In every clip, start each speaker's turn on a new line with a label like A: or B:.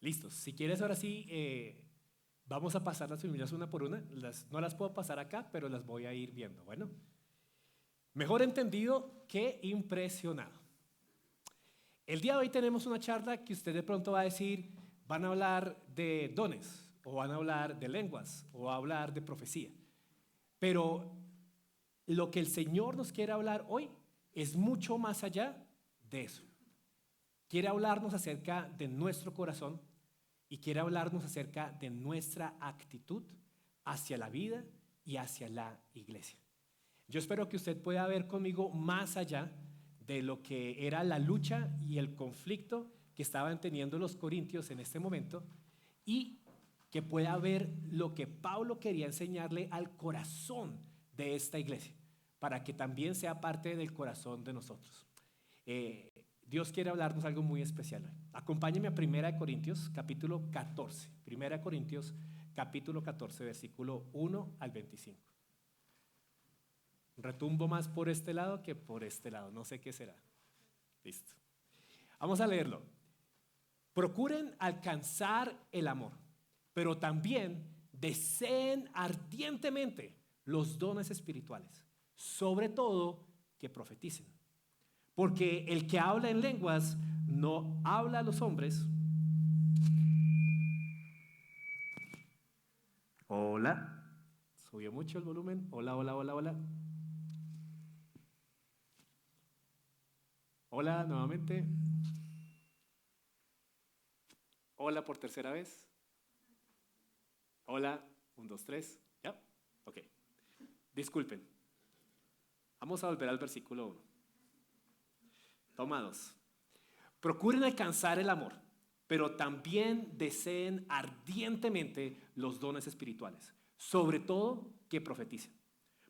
A: Listos. Si quieres, ahora sí, vamos a pasar las Biblias una por una. No las puedo pasar acá, pero las voy a ir viendo. Bueno, mejor entendido que impresionado. El día de hoy tenemos una charla que usted de pronto va a decir, van a hablar de dones, o van a hablar de lenguas, o va a hablar de profecía. Pero lo que el Señor nos quiere hablar hoy es mucho más allá de eso. Quiere hablarnos acerca de nuestro corazón y quiere hablarnos acerca de nuestra actitud hacia la vida y hacia la iglesia. Yo espero que usted pueda ver conmigo más allá de lo que era la lucha y el conflicto que estaban teniendo los corintios en este momento y que pueda ver lo que Pablo quería enseñarle al corazón de esta iglesia, para que también sea parte del corazón de nosotros. Dios quiere hablarnos algo muy especial hoy. Acompáñeme a 1 Corintios capítulo 14. 1 Corintios capítulo 14, versículo 1 al 25. Retumbo más por este lado que por este lado. No sé qué será. Listo. Vamos a leerlo. Procuren alcanzar el amor, pero también deseen ardientemente los dones espirituales, sobre todo que profeticen. Porque el que habla en lenguas no habla a los hombres. Hola. Subió mucho el volumen. Hola, hola, hola, hola. Hola nuevamente. Hola por tercera vez. Hola. 1, 2, 3. ¿Ya? Ok. Disculpen. Vamos a volver al versículo 1. Toma 2. Procuren alcanzar el amor, pero también deseen ardientemente los dones espirituales, sobre todo que profeticen.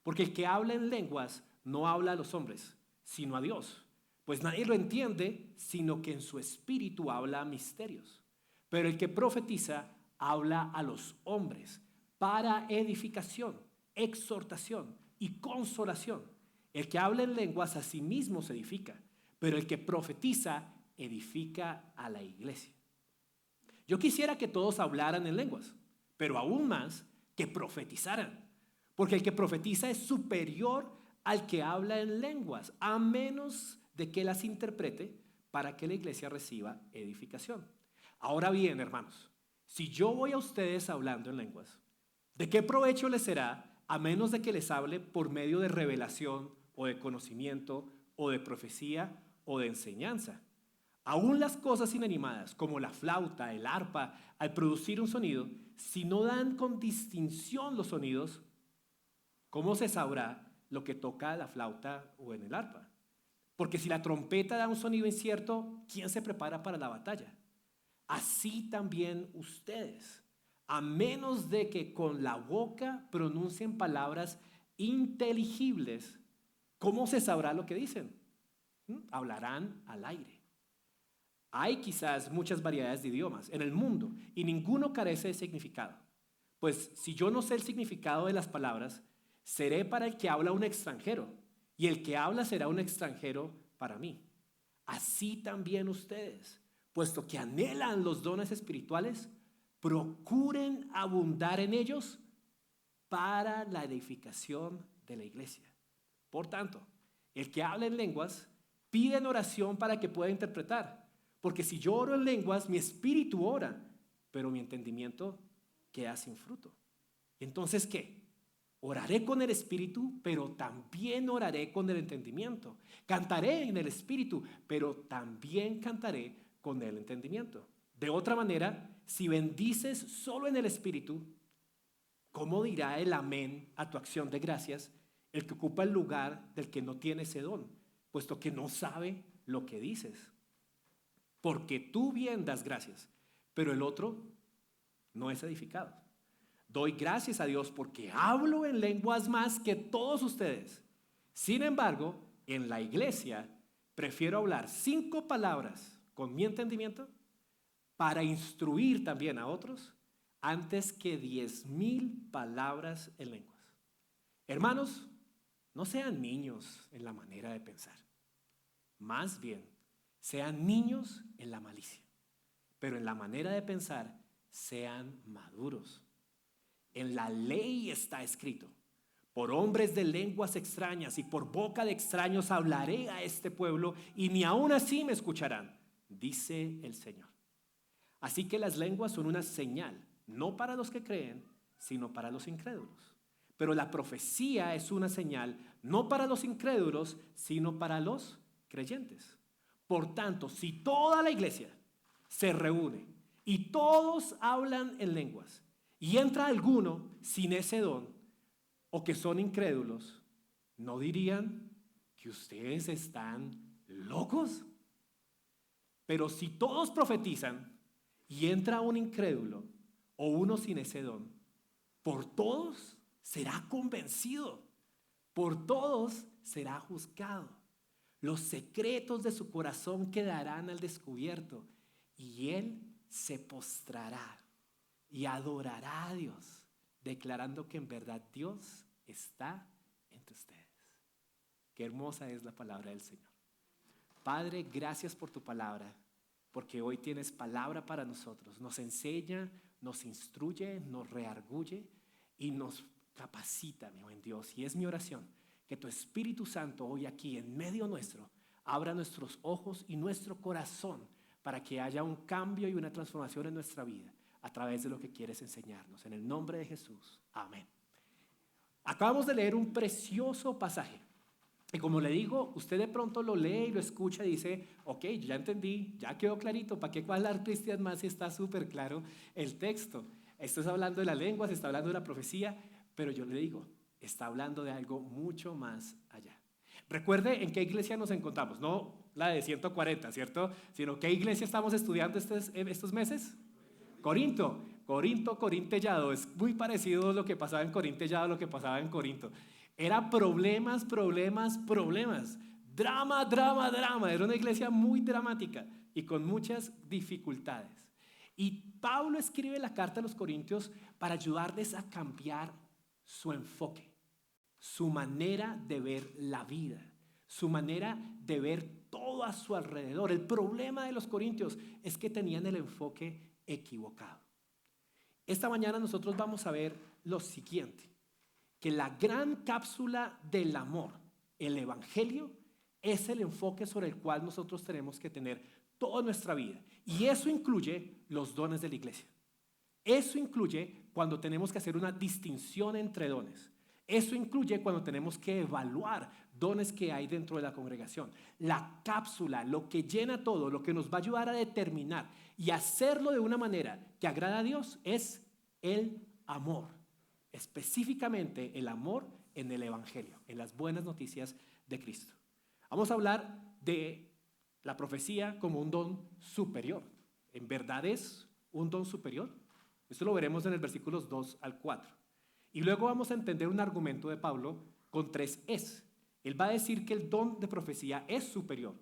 A: Porque el que habla en lenguas no habla a los hombres, sino a Dios, pues nadie lo entiende, sino que en su espíritu habla misterios. Pero el que profetiza habla a los hombres para edificación, exhortación y consolación. El que habla en lenguas a sí mismo se edifica, pero el que profetiza edifica a la iglesia. Yo quisiera que todos hablaran en lenguas, pero aún más que profetizaran, porque el que profetiza es superior al que habla en lenguas, a menos de que las interprete para que la iglesia reciba edificación. Ahora bien, hermanos, si yo voy a ustedes hablando en lenguas, ¿de qué provecho les será a menos de que les hable por medio de revelación o de conocimiento o de profecía o de enseñanza? Aún las cosas inanimadas, como la flauta, el arpa, al producir un sonido, si no dan con distinción los sonidos, ¿cómo se sabrá lo que toca la flauta o en el arpa? Porque si la trompeta da un sonido incierto, ¿quién se prepara para la batalla? Así también ustedes, a menos de que con la boca pronuncien palabras inteligibles, ¿cómo se sabrá lo que dicen? Hablarán al aire. Hay quizás muchas variedades de idiomas en el mundo y ninguno carece de significado. Pues si yo no sé el significado de las palabras, seré para el que habla un extranjero y el que habla será un extranjero para mí. Así también ustedes, puesto que anhelan los dones espirituales, procuren abundar en ellos para la edificación de la iglesia. Por tanto, el que habla en lenguas pide en oración para que pueda interpretar. Porque si yo oro en lenguas, mi espíritu ora, pero mi entendimiento queda sin fruto. Entonces, ¿qué? Oraré con el espíritu, pero también oraré con el entendimiento. Cantaré en el espíritu, pero también cantaré con el entendimiento. De otra manera, si bendices solo en el espíritu, ¿cómo dirá el amén a tu acción de gracias el que ocupa el lugar del que no tiene ese don, puesto que no sabe lo que dices? Porque tú bien das gracias, pero el otro no es edificado. Doy gracias a Dios porque hablo en lenguas más que todos ustedes. Sin embargo, en la iglesia prefiero hablar 5 palabras con mi entendimiento para instruir también a otros antes que 10,000 palabras en lenguas. Hermanos, no sean niños en la manera de pensar. Más bien, sean niños en la malicia. pero en la manera de pensar sean maduros. En la ley está escrito: por hombres de lenguas extrañas y por boca de extraños hablaré a este pueblo, y ni aun así me escucharán, dice el Señor. Así que las lenguas son una señal, no para los que creen, sino para los incrédulos. Pero la profecía es una señal, no para los incrédulos, sino para los creyentes. Por tanto, si toda la iglesia se reúne y todos hablan en lenguas, y entra alguno sin ese don, o que son incrédulos, ¿no dirían que ustedes están locos? Pero si todos profetizan y entra un incrédulo o uno sin ese don, por todos será convencido, por todos será juzgado. Los secretos de su corazón quedarán al descubierto y él se postrará y adorará a Dios, declarando que en verdad Dios está entre ustedes. Qué hermosa es la palabra del Señor. Padre, gracias por tu palabra, porque hoy tienes palabra para nosotros. Nos enseña, nos instruye, nos reargulle y nos capacita, mi buen Dios. Y es mi oración que tu Espíritu Santo hoy aquí en medio nuestro abra nuestros ojos y nuestro corazón para que haya un cambio y una transformación en nuestra vida a través de lo que quieres enseñarnos. En el nombre de Jesús. Amén. Acabamos de leer un precioso pasaje. Y como le digo, usted de pronto lo lee y lo escucha y dice, ok, ya entendí, ya quedó clarito, ¿para qué hablar cristian más si está súper claro el texto? Esto está hablando de la lengua, se está hablando de la profecía, pero yo le digo, está hablando de algo mucho más allá. Recuerde en qué iglesia nos encontramos, no la de 140, ¿cierto? Sino qué iglesia estamos estudiando estos meses. Corintellado, es muy parecido lo que pasaba en Corintellado a lo que pasaba en Corinto. Era problemas, drama, era una iglesia muy dramática y con muchas dificultades. Y Pablo escribe la carta a los Corintios para ayudarles a cambiar su enfoque, su manera de ver la vida, su manera de ver todo a su alrededor. El problema de los Corintios es que tenían el enfoque equivocado. Esta mañana nosotros vamos a ver lo siguiente, que la gran cápsula del amor, el evangelio, es el enfoque sobre el cual nosotros tenemos que tener toda nuestra vida. Y eso incluye los dones de la iglesia. Eso incluye cuando tenemos que hacer una distinción entre dones. Eso incluye cuando tenemos que evaluar dones que hay dentro de la congregación. La cápsula, lo que llena todo, lo que nos va a ayudar a determinar y hacerlo de una manera que agrada a Dios es el amor. Específicamente el amor en el evangelio, en las buenas noticias de Cristo. Vamos a hablar de la profecía como un don superior. ¿En verdad es un don superior? Esto lo veremos en el versículos 2 al 4. Y luego vamos a entender un argumento de Pablo con 3 es. Él va a decir que el don de profecía es superior.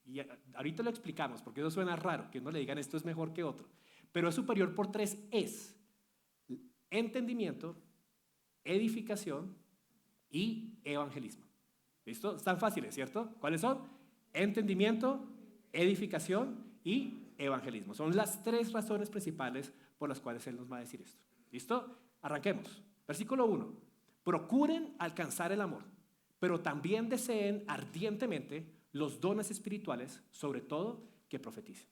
A: Y ahorita lo explicamos, porque eso suena raro, que uno le digan esto es mejor que otro. Pero es superior por 3 es. Entendimiento, edificación y evangelismo. ¿Listo? Están fáciles, ¿cierto? ¿Cuáles son? Entendimiento, edificación y evangelismo. Son las 3 razones principales por las cuales él nos va a decir esto. ¿Listo? Arranquemos. Versículo 1. Procuren alcanzar el amor, pero también deseen ardientemente los dones espirituales, sobre todo que profeticen.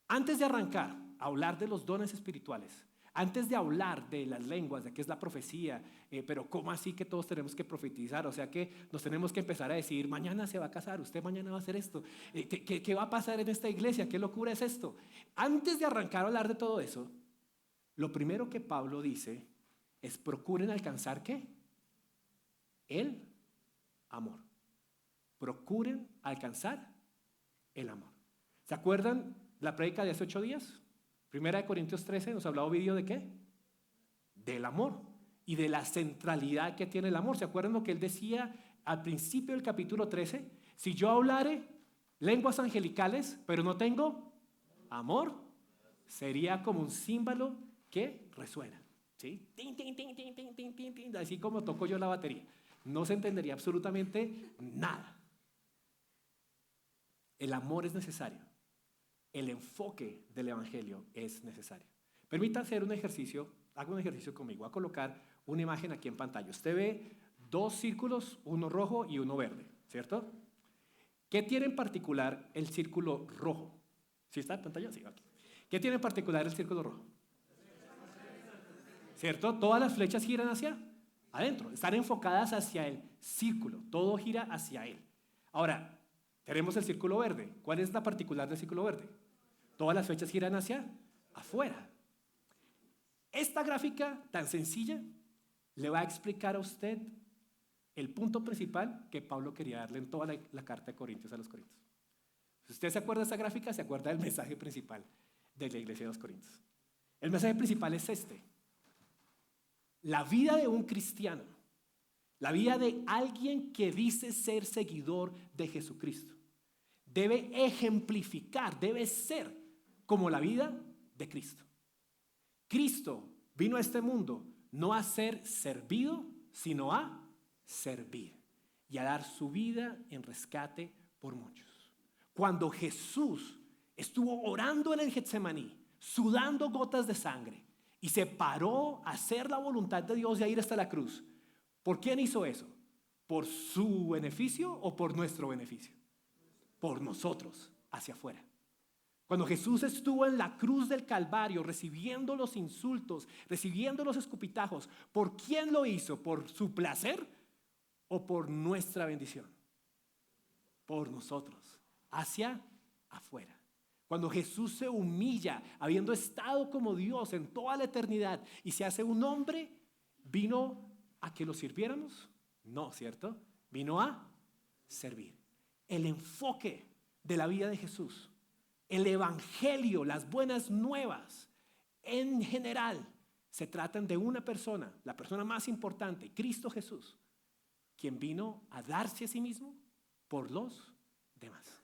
A: Antes de arrancar a hablar de los dones espirituales, antes de hablar de las lenguas, de qué es la profecía, pero ¿cómo así que todos tenemos que profetizar? O sea que nos tenemos que empezar a decir, mañana se va a casar, usted mañana va a hacer esto, ¿qué va a pasar en esta iglesia? ¿Qué locura es esto? Antes de arrancar a hablar de todo eso, lo primero que Pablo dice es procuren alcanzar ¿qué? El amor. Procuren alcanzar el amor. ¿Se acuerdan la prédica de hace 8 días? Primera de Corintios 13 nos hablaba Ovidio de ¿qué? Del amor y de la centralidad que tiene el amor. ¿Se acuerdan lo que él decía al principio del capítulo 13? Si yo hablare lenguas angelicales, pero no tengo amor, sería como un címbalo que resuena. ¿Sí? Tin, tin, tin, tin, tin, tin, tin, tin, así como toco yo la batería. No se entendería absolutamente nada. El amor es necesario. el enfoque del Evangelio es necesario. Permítanme hacer un ejercicio, haga un ejercicio conmigo. Voy a colocar una imagen aquí en pantalla. Usted ve dos círculos, uno rojo y uno verde, ¿cierto? ¿Qué tiene en particular el círculo rojo? ¿Sí está en pantalla? Sí, aquí. ¿Qué tiene en particular el círculo rojo? ¿Cierto? Todas las flechas giran hacia adentro, están enfocadas hacia el círculo, todo gira hacia él. Ahora, tenemos el círculo verde. ¿Cuál es la particular del círculo verde? Todas las flechas giran hacia afuera. Esta gráfica tan sencilla le va a explicar a usted el punto principal que Pablo quería darle en toda la carta de Corintios a los Corintios. Si usted se acuerda de esta gráfica, se acuerda del mensaje principal de la iglesia de los Corintios. El mensaje principal es este: la vida de un cristiano, la vida de alguien que dice ser seguidor de Jesucristo, debe ejemplificar, debe ser como la vida de Cristo. Cristo vino a este mundo no a ser servido, sino a servir y a dar su vida en rescate por muchos. Cuando Jesús estuvo orando en el Getsemaní, sudando gotas de sangre, y se paró a hacer la voluntad de Dios y a ir hasta la cruz, ¿por quién hizo eso? ¿Por su beneficio o por nuestro beneficio? Por nosotros, hacia afuera. Cuando Jesús estuvo en la cruz del Calvario, recibiendo los insultos, recibiendo los escupitajos, ¿por quién lo hizo? ¿Por su placer o por nuestra bendición? Por nosotros, hacia afuera. Cuando Jesús se humilla, habiendo estado como Dios en toda la eternidad, y se hace un hombre, ¿vino a que lo sirviéramos? No, ¿cierto? Vino a servir. El enfoque de la vida de Jesús, el evangelio, las buenas nuevas, en general, se tratan de una persona, la persona más importante, Cristo Jesús, quien vino a darse a sí mismo por los demás.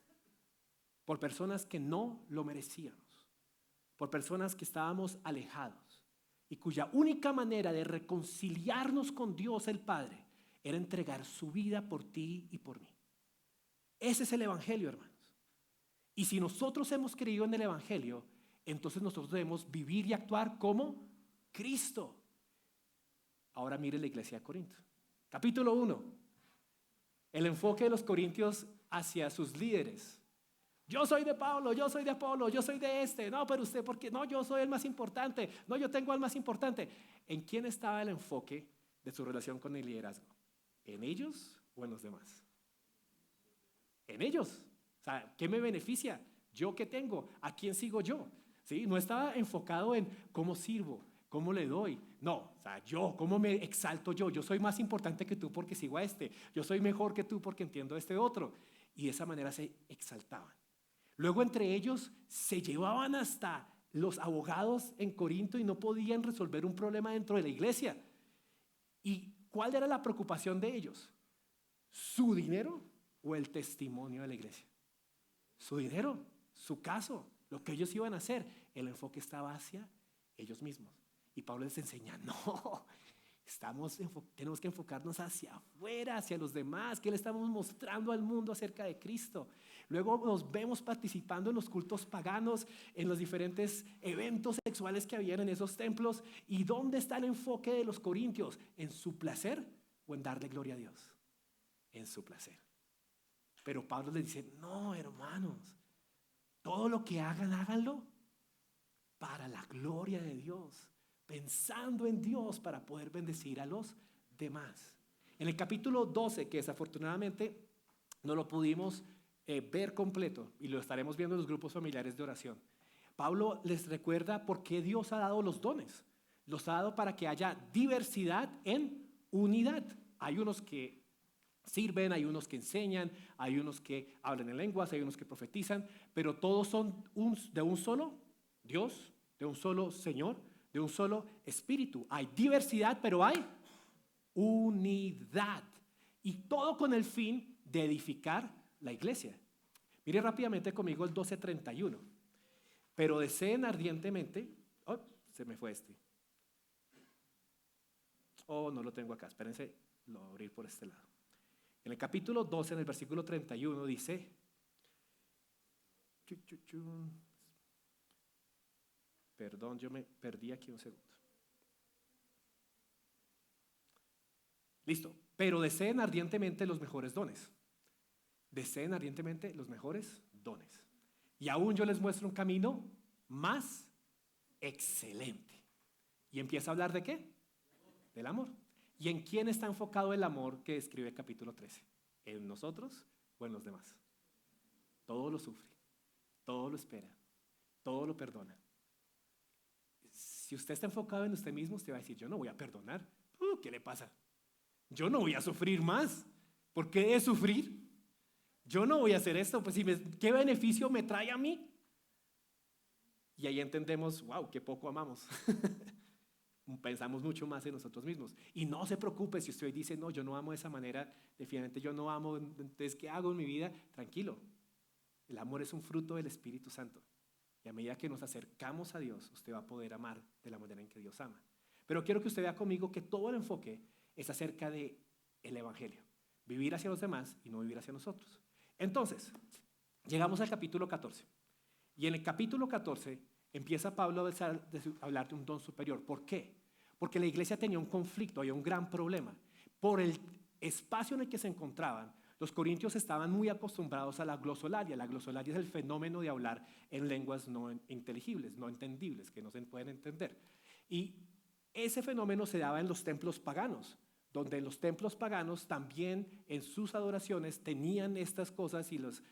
A: Por personas que no lo merecíamos, por personas que estábamos alejados y cuya única manera de reconciliarnos con Dios el Padre era entregar su vida por ti y por mí. Ese es el evangelio, hermanos. Y si nosotros hemos creído en el evangelio, entonces nosotros debemos vivir y actuar como Cristo. Ahora mire la iglesia de Corinto. Capítulo 1. El enfoque de los corintios hacia sus líderes. Yo soy de Pablo, yo soy de Apolo, yo soy de este. No, pero usted, ¿por qué? No, yo soy el más importante. No, yo tengo al más importante. ¿En quién estaba el enfoque de su relación con el liderazgo? ¿En ellos o en los demás? En ellos. O sea, ¿qué me beneficia? ¿Yo qué tengo? ¿A quién sigo yo? ¿Sí? No estaba enfocado en cómo sirvo, cómo le doy. No, o sea, yo, ¿cómo me exalto yo? Yo soy más importante que tú porque sigo a este. Yo soy mejor que tú porque entiendo a este otro. Y de esa manera se exaltaban. Luego entre ellos se llevaban hasta los abogados en Corinto y no podían resolver un problema dentro de la iglesia. ¿Y cuál era la preocupación de ellos? ¿Su dinero o el testimonio de la iglesia? Su dinero, su caso, lo que ellos iban a hacer. El enfoque estaba hacia ellos mismos. Y Pablo les enseña, no, tenemos que enfocarnos hacia afuera, hacia los demás. ¿Qué le estamos mostrando al mundo acerca de Cristo? Luego nos vemos participando en los cultos paganos, en los diferentes eventos sexuales que habían en esos templos. ¿Y dónde está el enfoque de los corintios? ¿En su placer o en darle gloria a Dios? En su placer. Pero Pablo les dice, no, hermanos, todo lo que hagan, háganlo para la gloria de Dios, pensando en Dios para poder bendecir a los demás. En el capítulo 12, que desafortunadamente no lo pudimos ver completo y lo estaremos viendo en los grupos familiares de oración, Pablo les recuerda por qué Dios ha dado los dones. Los ha dado para que haya diversidad en unidad. Hay unos que sirven, hay unos que enseñan, hay unos que hablan en lenguas, hay unos que profetizan, pero todos son de un solo Dios, de un solo Señor, de un solo Espíritu. Hay diversidad, pero hay unidad. Y todo con el fin de edificar la iglesia. Mire rápidamente conmigo el 12:31. Pero deseen ardientemente. Oh, se me fue este. Oh, no lo tengo acá. Espérense, lo voy a abrir por este lado. En el capítulo 12, en el versículo 31, dice. Perdón, yo me perdí aquí un segundo. Listo. Pero deseen ardientemente los mejores dones. Deseen ardientemente los mejores dones. Y aún yo les muestro un camino más excelente. Y empieza a hablar ¿de qué? Del amor. ¿Y en quién está enfocado el amor que describe el capítulo 13? ¿En nosotros o en los demás? Todo lo sufre, todo lo espera, todo lo perdona. Si usted está enfocado en usted mismo, usted va a decir, yo no voy a perdonar. ¿Qué le pasa? Yo no voy a sufrir más. ¿Por qué es sufrir? Yo no voy a hacer esto. Pues ¿qué beneficio me trae a mí? Y ahí entendemos, wow, qué poco amamos. Pensamos mucho más en nosotros mismos. Y no se preocupe si usted dice, no, yo no amo de esa manera, definitivamente yo no amo, entonces, ¿qué hago en mi vida? Tranquilo. El amor es un fruto del Espíritu Santo. Y a medida que nos acercamos a Dios, usted va a poder amar de la manera en que Dios ama. Pero quiero que usted vea conmigo que todo el enfoque es acerca del Evangelio. Vivir hacia los demás y no vivir hacia nosotros. Entonces, llegamos al capítulo 14. Y en el capítulo 14 empieza Pablo a hablar de un don superior. ¿Por qué? Porque la iglesia tenía un conflicto, había un gran problema. Por el espacio en el que se encontraban, los corintios estaban muy acostumbrados a la glosolalia. La glosolalia es el fenómeno de hablar en lenguas no inteligibles, no entendibles, que no se pueden entender. Y ese fenómeno se daba en los templos paganos, donde en los templos paganos también en sus adoraciones tenían estas cosas y los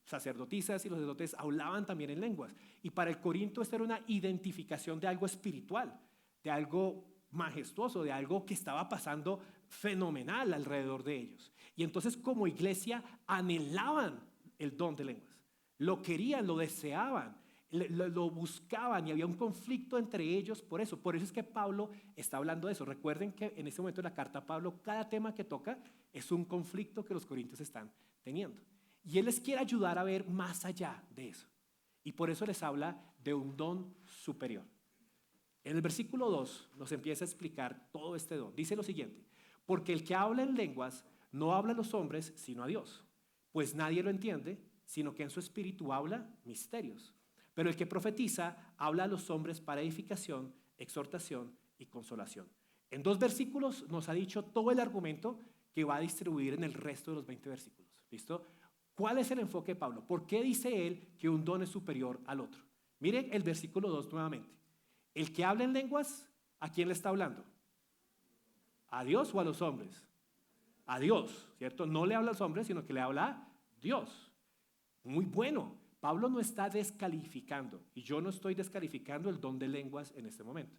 A: sacerdotisas y los sacerdotes hablaban también en lenguas. Y para el Corinto esto era una identificación de algo espiritual, de algo majestuoso, de algo que estaba pasando fenomenal alrededor de ellos. Y entonces como iglesia anhelaban el don de lenguas, lo querían, lo deseaban, lo buscaban y había un conflicto entre ellos por eso. Por eso es que Pablo está hablando de eso. Recuerden que en este momento de la carta a Pablo, cada tema que toca es un conflicto que los corintios están teniendo. Y él les quiere ayudar a ver más allá de eso. Y por eso les habla de un don superior. En el versículo 2 nos empieza a explicar todo este don. Dice lo siguiente: porque el que habla en lenguas no habla a los hombres sino a Dios, pues nadie lo entiende, sino que en su espíritu habla misterios. Pero el que profetiza habla a los hombres para edificación, exhortación y consolación. En 2 versículos nos ha dicho todo el argumento que va a distribuir en el resto de los 20 versículos. ¿Listo? ¿Cuál es el enfoque de Pablo? ¿Por qué dice él que un don es superior al otro? Miren el versículo 2 nuevamente. El que habla en lenguas, ¿a quién le está hablando? ¿A Dios o a los hombres? A Dios, ¿cierto? No le habla a los hombres, sino que le habla a Dios. Muy bueno. Pablo no está descalificando, y yo no estoy descalificando el don de lenguas en este momento.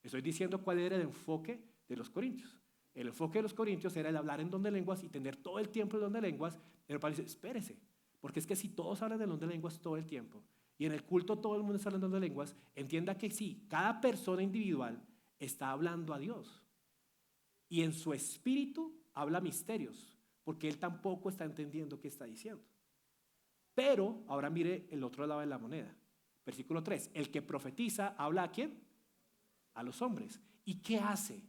A: Estoy diciendo cuál era el enfoque de los corintios. El enfoque de los corintios era el hablar en don de lenguas y tener todo el tiempo el don de lenguas. Pero Pablo dice, espérese, porque es que si todos hablan del don de lenguas todo el tiempo, y en el culto todo el mundo está hablando de lenguas, entienda que sí, cada persona individual está hablando a Dios. Y en su espíritu habla misterios, porque él tampoco está entendiendo qué está diciendo. Pero ahora mire el otro lado de la moneda. Versículo 3. El que profetiza habla ¿a quién? A los hombres. ¿Y qué hace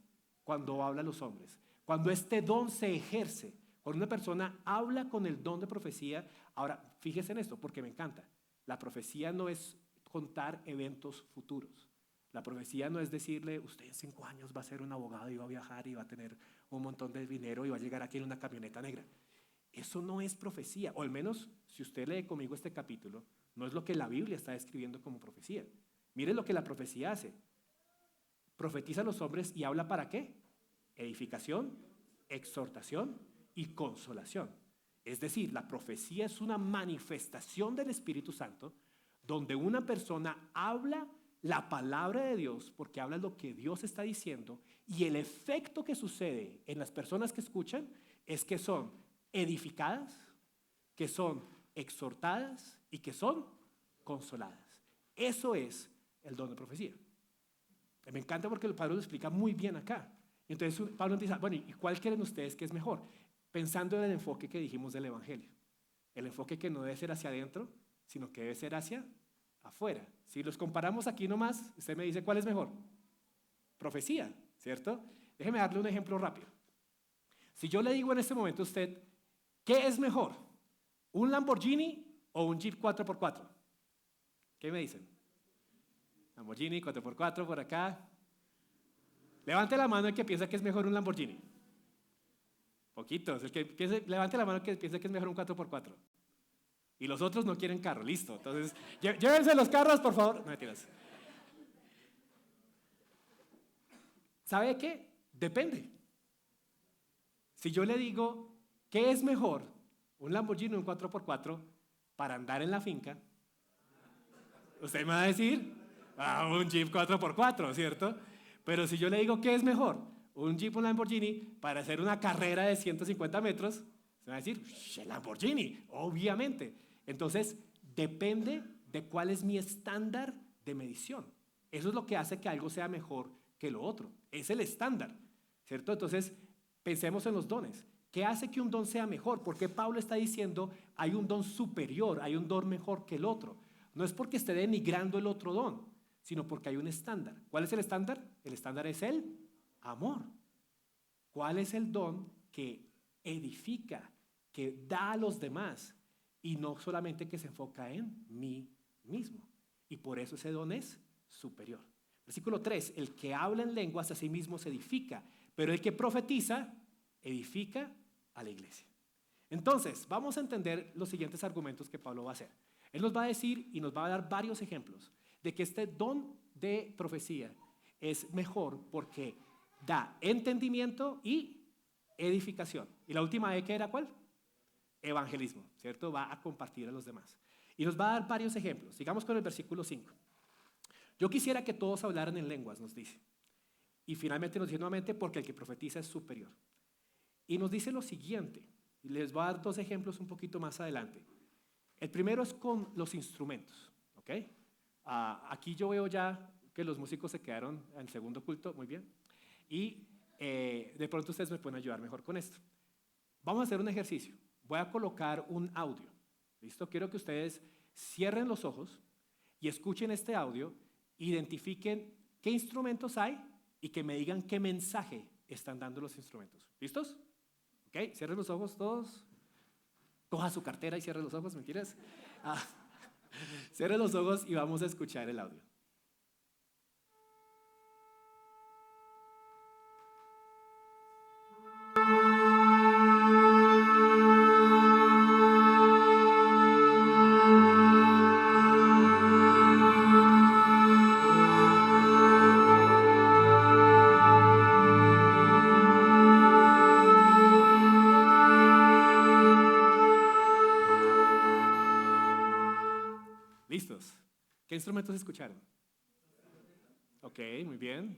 A: cuando habla a los hombres? Cuando este don se ejerce, cuando una persona habla con el don de profecía. Ahora, fíjese en esto porque me encanta. La profecía no es contar eventos futuros. La profecía no es decirle, usted en 5 años va a ser un abogado y va a viajar y va a tener un montón de dinero y va a llegar aquí en una camioneta negra. Eso no es profecía, o al menos si usted lee conmigo este capítulo, no es lo que la Biblia está describiendo como profecía. Mire lo que la profecía hace. Profetiza a los hombres y habla ¿para qué? Edificación, exhortación y consolación. Es decir, la profecía es una manifestación del Espíritu Santo donde una persona habla la palabra de Dios porque habla lo que Dios está diciendo y el efecto que sucede en las personas que escuchan es que son edificadas, que son exhortadas y que son consoladas. Eso es el don de profecía. Me encanta porque el Pablo lo explica muy bien acá. Entonces Pablo empieza, bueno, ¿y cuál creen ustedes que es mejor? Pensando en el enfoque que dijimos del Evangelio. El enfoque que no debe ser hacia adentro, sino que debe ser hacia afuera. Si los comparamos aquí nomás, usted me dice, ¿cuál es mejor? Profecía, ¿cierto? Déjeme darle un ejemplo rápido. Si yo le digo en este momento a usted, ¿qué es mejor? ¿Un Lamborghini o un Jeep 4x4? ¿Qué me dicen? Lamborghini 4x4 por acá. Levante la mano el que piensa que es mejor un Lamborghini. Poquitos. Levante la mano el que piensa que es mejor un 4x4. Y los otros no quieren carro. Listo. Entonces, llévense los carros, por favor. No mentiras. ¿Sabe qué? Depende. Si yo le digo, ¿qué es mejor? ¿Un Lamborghini o un 4x4 para andar en la finca? Usted me va a decir, un Jeep 4x4, ¿cierto? Pero si yo le digo, ¿qué es mejor? Un Jeep o un Lamborghini para hacer una carrera de 150 metros, se va a decir, el Lamborghini, obviamente. Entonces, depende de cuál es mi estándar de medición. Eso es lo que hace que algo sea mejor que lo otro. Es el estándar, ¿cierto? Entonces, pensemos en los dones. ¿Qué hace que un don sea mejor? Porque Pablo está diciendo, hay un don superior, hay un don mejor que el otro. No es porque esté denigrando el otro don, sino porque hay un estándar. ¿Cuál es el estándar? El estándar es el amor. ¿Cuál es el don que edifica, que da a los demás y no solamente que se enfoca en mí mismo? Y por eso ese don es superior. Versículo 3, el que habla en lenguas a sí mismo se edifica, pero el que profetiza edifica a la iglesia. Entonces, vamos a entender los siguientes argumentos que Pablo va a hacer. Él nos va a decir y nos va a dar varios ejemplos de que este don de profecía es mejor porque da entendimiento y edificación. Y la última E, ¿qué era cuál? Evangelismo, ¿cierto? Va a compartir a los demás. Y nos va a dar varios ejemplos. Sigamos con el versículo 5. Yo quisiera que todos hablaran en lenguas, nos dice. Y finalmente nos dice nuevamente, porque el que profetiza es superior. Y nos dice lo siguiente, y les voy a dar dos ejemplos un poquito más adelante. El primero es con los instrumentos, ¿ok? Aquí yo veo ya que los músicos se quedaron en el segundo culto, muy bien. Y de pronto ustedes me pueden ayudar mejor con esto. Vamos a hacer un ejercicio. Voy a colocar un audio, ¿listo? Quiero que ustedes cierren los ojos y escuchen este audio, identifiquen qué instrumentos hay y que me digan qué mensaje están dando los instrumentos. ¿Listos? ¿Ok? Cierren los ojos todos. Coja su cartera y cierre los ojos, ¿mentiras? Cierre los ojos y vamos a escuchar el audio. ¿Listos? ¿Qué instrumentos escucharon? Ok, muy bien.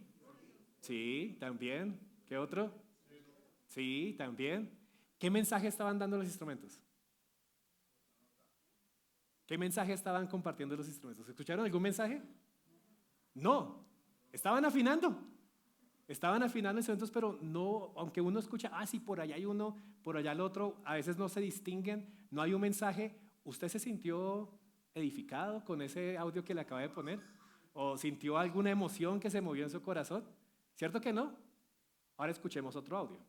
A: Sí, también. ¿Qué otro? Sí, también. ¿Qué mensaje estaban dando los instrumentos? ¿Qué mensaje estaban compartiendo los instrumentos? ¿Escucharon algún mensaje? No, estaban afinando. Estaban afinando instrumentos, pero no, aunque uno escucha, sí, por allá hay uno, por allá el otro, a veces no se distinguen, no hay un mensaje. ¿Usted se sintió edificado con ese audio que le acabé de poner? ¿O sintió alguna emoción que se movió en su corazón? ¿Cierto que no? Ahora escuchemos otro audio.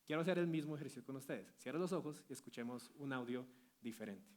A: Quiero hacer el mismo ejercicio con ustedes. Cierren los ojos y escuchemos un audio diferente.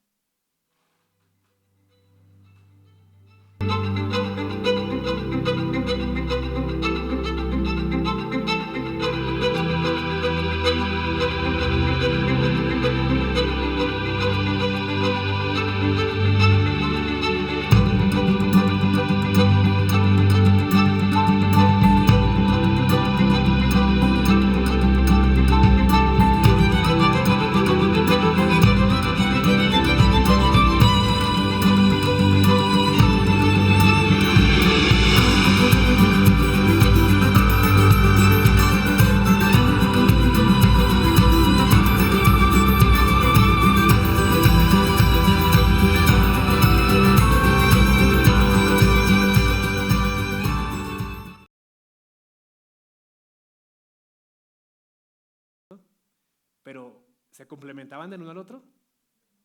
A: Pero, ¿se complementaban del uno al otro?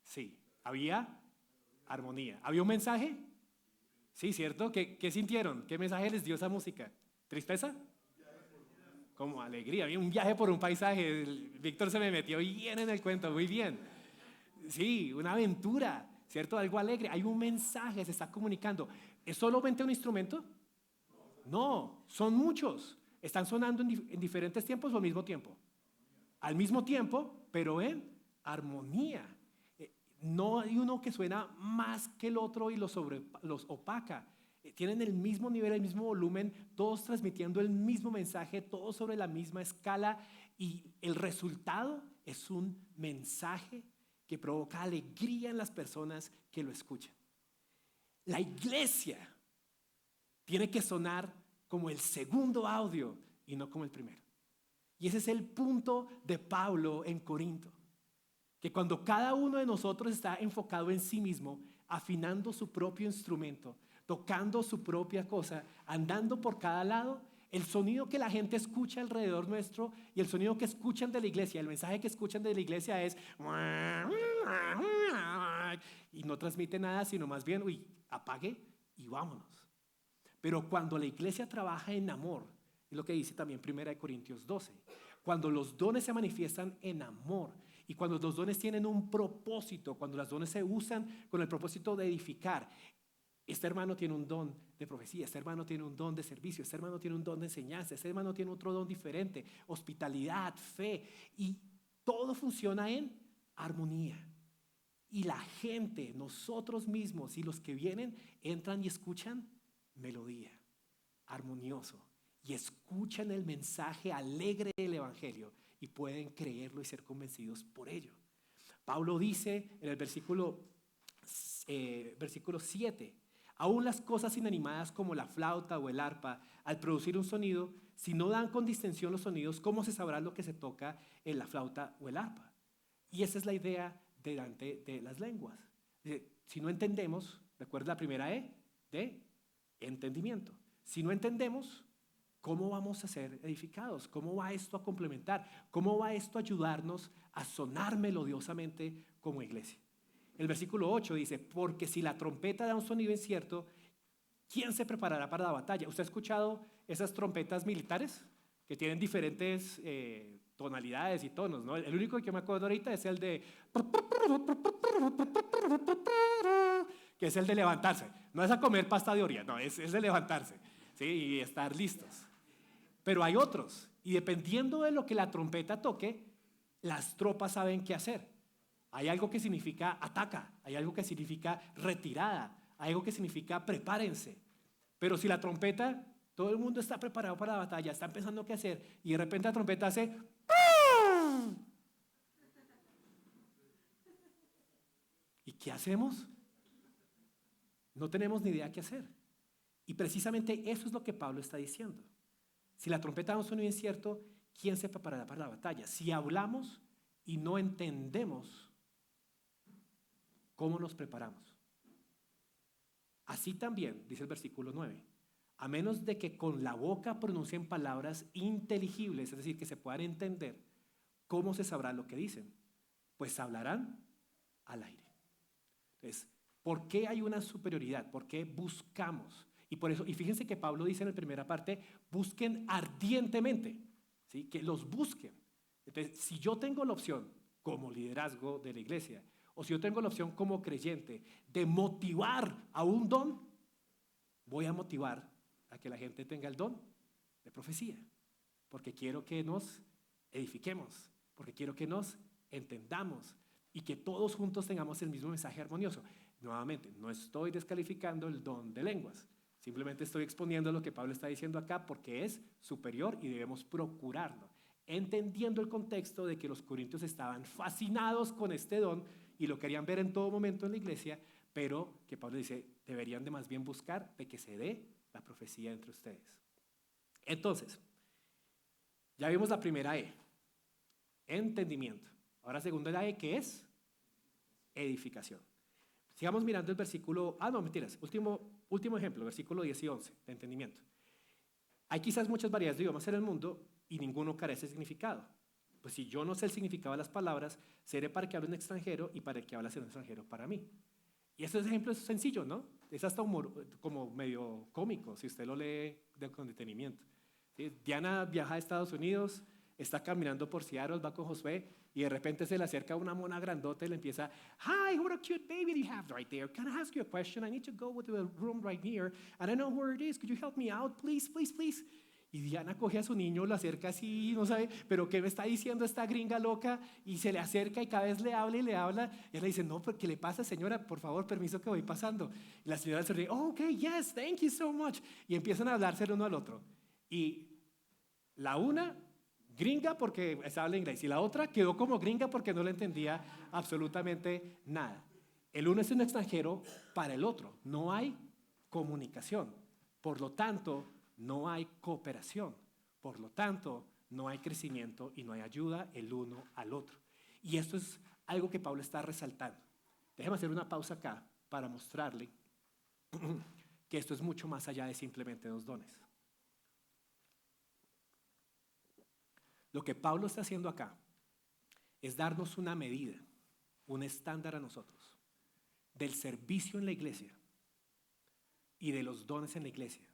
A: Sí. ¿Había armonía? ¿Había un mensaje? Sí, ¿cierto? ¿Qué sintieron? ¿Qué mensaje les dio esa música? ¿Tristeza? Como alegría. Había un viaje por un paisaje. Víctor se me metió bien en el cuento, muy bien. Sí, una aventura, ¿cierto? Algo alegre. Hay un mensaje, se está comunicando. ¿Es solamente un instrumento? No, son muchos. Están sonando en diferentes tiempos o al mismo tiempo. Al mismo tiempo, pero en armonía. No hay uno que suena más que el otro y los opaca. Tienen el mismo nivel, el mismo volumen, todos transmitiendo el mismo mensaje, todos sobre la misma escala, y el resultado es un mensaje que provoca alegría en las personas que lo escuchan. La iglesia tiene que sonar como el segundo audio y no como el primero. Y ese es el punto de Pablo en Corinto. Que cuando cada uno de nosotros está enfocado en sí mismo, afinando su propio instrumento, tocando su propia cosa, andando por cada lado, el sonido que la gente escucha alrededor nuestro y el sonido que escuchan de la iglesia, el mensaje que escuchan de la iglesia es y no transmite nada, sino más bien, apague y vámonos. Pero cuando la iglesia trabaja en amor, es lo que dice también 1 Corintios 12, cuando los dones se manifiestan en amor y cuando los dones tienen un propósito, cuando los dones se usan con el propósito de edificar. Este hermano tiene un don de profecía, este hermano tiene un don de servicio, este hermano tiene un don de enseñanza, este hermano tiene otro don diferente, hospitalidad, fe, y todo funciona en armonía. Y la gente, nosotros mismos y los que vienen, entran y escuchan melodía, armonioso, y escuchan el mensaje alegre del evangelio y pueden creerlo y ser convencidos por ello. Pablo dice en el versículo 7, aún las cosas inanimadas como la flauta o el arpa, al producir un sonido, si no dan con distinción los sonidos, ¿cómo se sabrá lo que se toca en la flauta o el arpa? Y esa es la idea delante de las lenguas. Si no entendemos, recuerda la primera E de entendimiento. Si no entendemos, ¿cómo vamos a ser edificados? ¿Cómo va esto a complementar? ¿Cómo va esto a ayudarnos a sonar melodiosamente como iglesia? El versículo 8 dice, porque si la trompeta da un sonido incierto, ¿quién se preparará para la batalla? ¿Usted ha escuchado esas trompetas militares que tienen diferentes tonalidades y tonos, ¿no? El único que me acuerdo ahorita es el de que es el de levantarse. No es a comer pasta de Oria, no, es de levantarse, ¿sí? Y estar listos. Pero hay otros, y dependiendo de lo que la trompeta toque, las tropas saben qué hacer. Hay algo que significa ataca, hay algo que significa retirada, hay algo que significa prepárense. Pero si la trompeta, todo el mundo está preparado para la batalla, está pensando qué hacer, y de repente la trompeta hace ¡pum! ¿Y qué hacemos? No tenemos ni idea qué hacer. Y precisamente eso es lo que Pablo está diciendo. Si la trompeta da un sonido incierto, ¿quién se preparará para la batalla? Si hablamos y no entendemos, ¿cómo nos preparamos? Así también, dice el versículo 9, a menos de que con la boca pronuncien palabras inteligibles, es decir, que se puedan entender, ¿cómo se sabrá lo que dicen? Pues hablarán al aire. Entonces, ¿por qué hay una superioridad? ¿Por qué buscamos? Y por eso, y fíjense que Pablo dice en la primera parte, busquen ardientemente, ¿sí? Que los busquen. Entonces, si yo tengo la opción como liderazgo de la iglesia, o si yo tengo la opción como creyente de motivar a un don, voy a motivar a que la gente tenga el don de profecía, porque quiero que nos edifiquemos, porque quiero que nos entendamos y que todos juntos tengamos el mismo mensaje armonioso. Nuevamente, no estoy descalificando el don de lenguas, simplemente estoy exponiendo lo que Pablo está diciendo acá porque es superior y debemos procurarlo, entendiendo el contexto de que los corintios estaban fascinados con este don y lo querían ver en todo momento en la iglesia, pero que Pablo dice, deberían de más bien buscar de que se dé la profecía entre ustedes. Entonces, ya vimos la primera E, entendimiento. Ahora segunda la E, que es edificación. Sigamos mirando el versículo, no, mentiras, último ejemplo, versículo 10 y 11, de entendimiento. Hay quizás muchas variedades de idiomas en el mundo y ninguno carece de significado. Pues si yo no sé el significado de las palabras, seré para el que habla un extranjero y para el que habla un extranjero para mí. Y este ejemplo es sencillo, ¿no? Es hasta como medio cómico, si usted lo lee con detenimiento. ¿Sí? Diana viaja a Estados Unidos, está caminando por Seattle, va con Josué, y de repente se le acerca una mona grandota y le empieza, hi, what a cute baby you have right there. Can I ask you a question? I need to go to a room right here, and I don't know where it is. Could you help me out, please, please, please? Y Diana coge a su niño, lo acerca así, no sabe, pero ¿qué me está diciendo esta gringa loca? Y se le acerca y cada vez le habla y le habla. Y él le dice, no, pero ¿qué le pasa, señora? Por favor, permiso que voy pasando. Y la señora se ríe, oh, ok, yes, thank you so much. Y empiezan a hablarse el uno al otro. Y la una, gringa porque habla inglés, y la otra quedó como gringa porque no le entendía absolutamente nada. El uno es un extranjero para el otro. No hay comunicación. Por lo tanto, no hay cooperación, por lo tanto, no hay crecimiento y no hay ayuda el uno al otro. Y esto es algo que Pablo está resaltando. Déjame hacer una pausa acá para mostrarle que esto es mucho más allá de simplemente dos dones. Lo que Pablo está haciendo acá es darnos una medida, un estándar a nosotros del servicio en la iglesia y de los dones en la iglesia,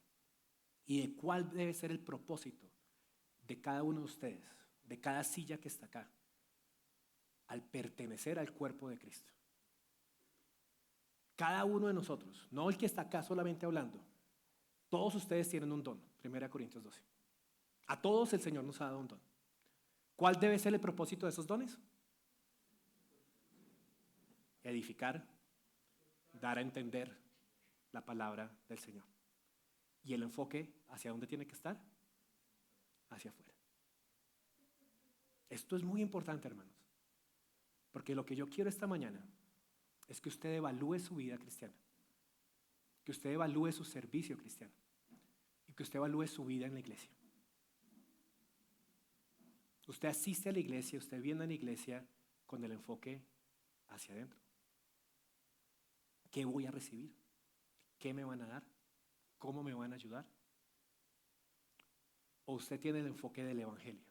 A: y de cuál debe ser el propósito de cada uno de ustedes, de cada silla que está acá, al pertenecer al cuerpo de Cristo. Cada uno de nosotros, no el que está acá solamente hablando, todos ustedes tienen un don, 1 Corintios 12. A todos el Señor nos ha dado un don. ¿Cuál debe ser el propósito de esos dones? Edificar, dar a entender la palabra del Señor. ¿Y el enfoque hacia dónde tiene que estar? Hacia afuera. Esto es muy importante, hermanos, porque lo que yo quiero esta mañana es que usted evalúe su vida cristiana, que usted evalúe su servicio cristiano y que usted evalúe su vida en la iglesia. Usted asiste a la iglesia, usted viene a la iglesia con el enfoque hacia adentro. ¿Qué voy a recibir? ¿Qué me van a dar? ¿Cómo me van a ayudar? ¿O usted tiene el enfoque del evangelio?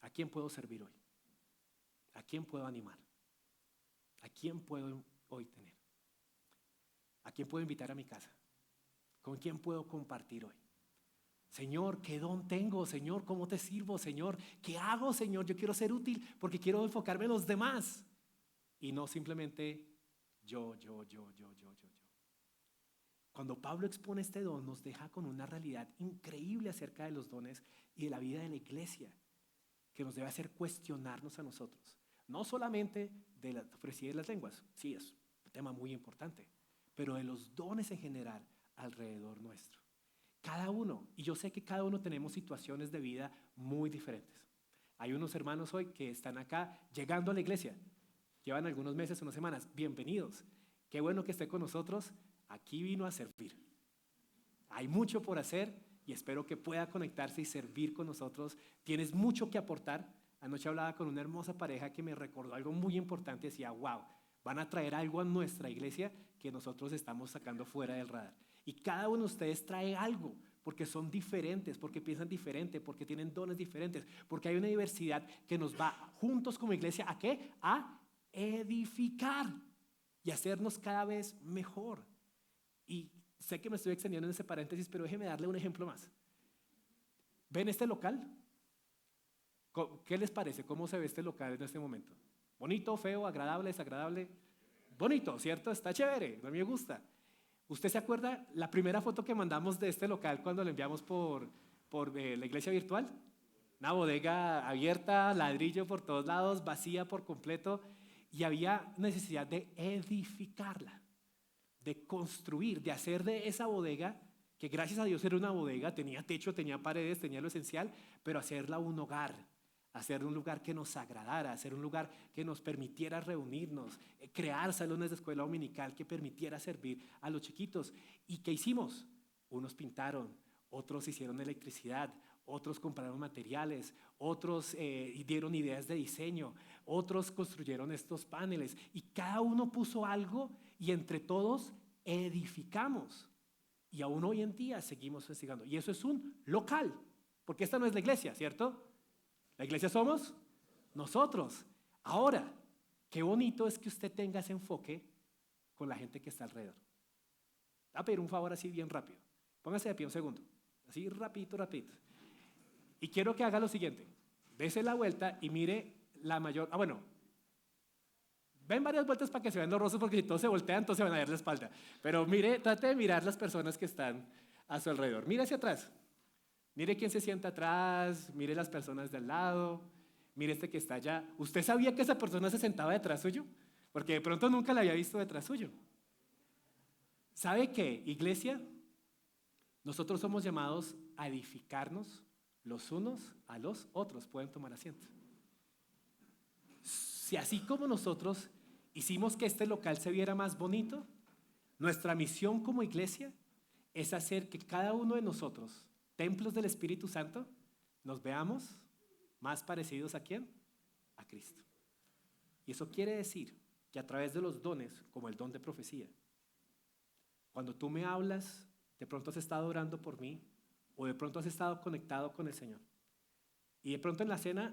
A: ¿A quién puedo servir hoy? ¿A quién puedo animar? ¿A quién puedo hoy tener? ¿A quién puedo invitar a mi casa? ¿Con quién puedo compartir hoy? Señor, ¿qué don tengo? Señor, ¿cómo te sirvo? Señor, ¿qué hago? Señor, yo quiero ser útil porque quiero enfocarme en los demás y no simplemente yo. Cuando Pablo expone este don, nos deja con una realidad increíble acerca de los dones y de la vida de la iglesia, que nos debe hacer cuestionarnos a nosotros. No solamente de la profecía de las lenguas, sí es un tema muy importante, pero de los dones en general alrededor nuestro. Cada uno, y yo sé que cada uno tenemos situaciones de vida muy diferentes. Hay unos hermanos hoy que están acá llegando a la iglesia, llevan algunos meses, unas semanas, bienvenidos. Qué bueno que esté con nosotros. Aquí vino a servir. Hay mucho por hacer y espero que pueda conectarse y servir con nosotros. Tienes mucho que aportar. Anoche hablaba con una hermosa pareja que me recordó algo muy importante. Decía, wow, van a traer algo a nuestra iglesia que nosotros estamos sacando fuera del radar. Y cada uno de ustedes trae algo porque son diferentes, porque piensan diferente, porque tienen dones diferentes, porque hay una diversidad que nos va juntos como iglesia, ¿a qué? A edificar y hacernos cada vez mejor. Y sé que me estoy extendiendo en ese paréntesis, pero déjeme darle un ejemplo más. ¿Ven este local? ¿Qué les parece? ¿Cómo se ve este local en este momento? ¿Bonito, feo, agradable, desagradable? Bonito, ¿cierto? Está chévere, a mí me gusta. ¿Usted se acuerda la primera foto que mandamos de este local cuando lo enviamos por la iglesia virtual? Una bodega abierta, ladrillo por todos lados, vacía por completo, y había necesidad de edificarla, de construir, de hacer de esa bodega, que gracias a Dios era una bodega, tenía techo, tenía paredes, tenía lo esencial, pero hacerla un hogar, hacer un lugar que nos agradara, hacer un lugar que nos permitiera reunirnos, crear salones de escuela dominical que permitiera servir a los chiquitos. ¿Y qué hicimos? Unos pintaron, otros hicieron electricidad, otros compraron materiales, otros dieron ideas de diseño, otros construyeron estos paneles y cada uno puso algo y entre todos edificamos. Y aún hoy en día seguimos investigando. Y eso es un local, porque esta no es la iglesia, ¿cierto? La iglesia somos nosotros. Ahora, qué bonito es que usted tenga ese enfoque con la gente que está alrededor. Voy a pedir un favor así bien rápido. Póngase de pie un segundo. Así rapidito. Y quiero que haga lo siguiente. Dese la vuelta y mire la mayor... bueno, ven varias vueltas para que se vean los rostros, porque si todos se voltean, todos se van a ver la espalda. Pero mire, trate de mirar las personas que están a su alrededor. Mire hacia atrás. Mire quién se sienta atrás, mire las personas de al lado, mire este que está allá. ¿Usted sabía que esa persona se sentaba detrás suyo? Porque de pronto nunca la había visto detrás suyo. ¿Sabe qué, iglesia? Nosotros somos llamados a edificarnos los unos a los otros. Pueden tomar asiento. Si así como nosotros hicimos que este local se viera más bonito, nuestra misión como iglesia es hacer que cada uno de nosotros, templos del Espíritu Santo, nos veamos más parecidos ¿a quién? A Cristo. Y eso quiere decir que a través de los dones, como el don de profecía, cuando tú me hablas, de pronto has estado orando por mí, o de pronto has estado conectado con el Señor. Y de pronto en la cena,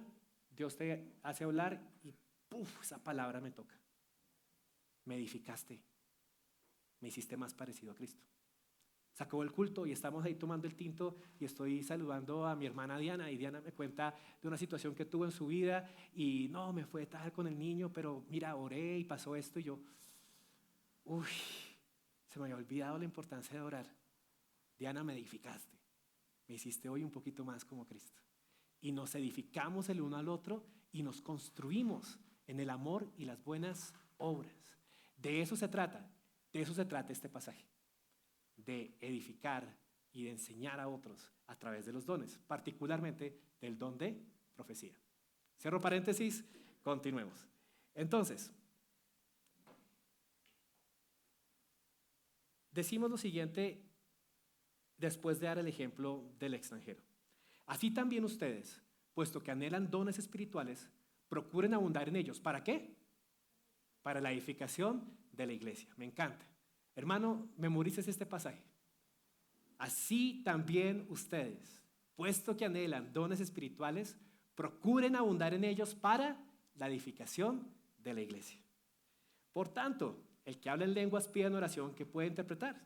A: Dios te hace hablar y ¡puf! Esa palabra me toca. Me edificaste. Me hiciste más parecido a Cristo. Se acabó el culto y estamos ahí tomando el tinto y estoy saludando a mi hermana Diana, y Diana me cuenta de una situación que tuvo en su vida y no, me fue tal con el niño, pero mira, oré y pasó esto y yo, se me había olvidado la importancia de orar. Diana, me edificaste, me hiciste hoy un poquito más como Cristo. Y nos edificamos el uno al otro y nos construimos en el amor y las buenas obras. De eso se trata este pasaje. De edificar y de enseñar a otros a través de los dones, particularmente del don de profecía. Cierro paréntesis, continuemos. Entonces, decimos lo siguiente después de dar el ejemplo del extranjero. Así también ustedes, puesto que anhelan dones espirituales, procuren abundar en ellos. ¿Para qué? Para la edificación de la iglesia. Me encanta. Hermano, memorices este pasaje. Así también ustedes, puesto que anhelan dones espirituales, procuren abundar en ellos para la edificación de la iglesia. Por tanto, el que habla en lenguas pide en oración que puede interpretar.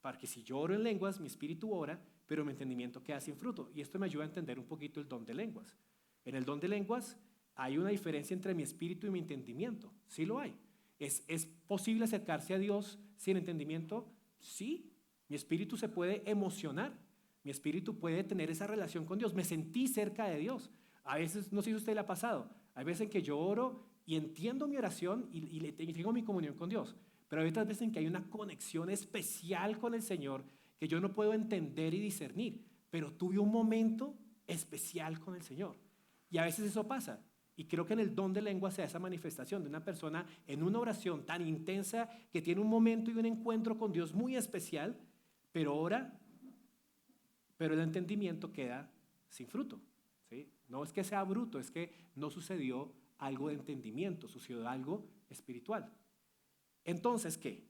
A: Porque si yo oro en lenguas, mi espíritu ora, pero mi entendimiento queda sin fruto. Y esto me ayuda a entender un poquito el don de lenguas. En el don de lenguas hay una diferencia entre mi espíritu y mi entendimiento. Sí lo hay. ¿Es posible acercarse a Dios sin entendimiento? Sí. Mi espíritu se puede emocionar. Mi espíritu puede tener esa relación con Dios. Me sentí cerca de Dios. A veces, no sé si a usted le ha pasado, hay veces en que yo oro y entiendo mi oración y tengo mi comunión con Dios. Pero hay otras veces en que hay una conexión especial con el Señor que yo no puedo entender y discernir. Pero tuve un momento especial con el Señor. Y a veces eso pasa. Y creo que en el don de lengua se da esa manifestación de una persona en una oración tan intensa que tiene un momento y un encuentro con Dios muy especial, pero ora, pero el entendimiento queda sin fruto. ¿Sí? No es que sea bruto, es que no sucedió algo de entendimiento, sucedió algo espiritual. Entonces, ¿qué?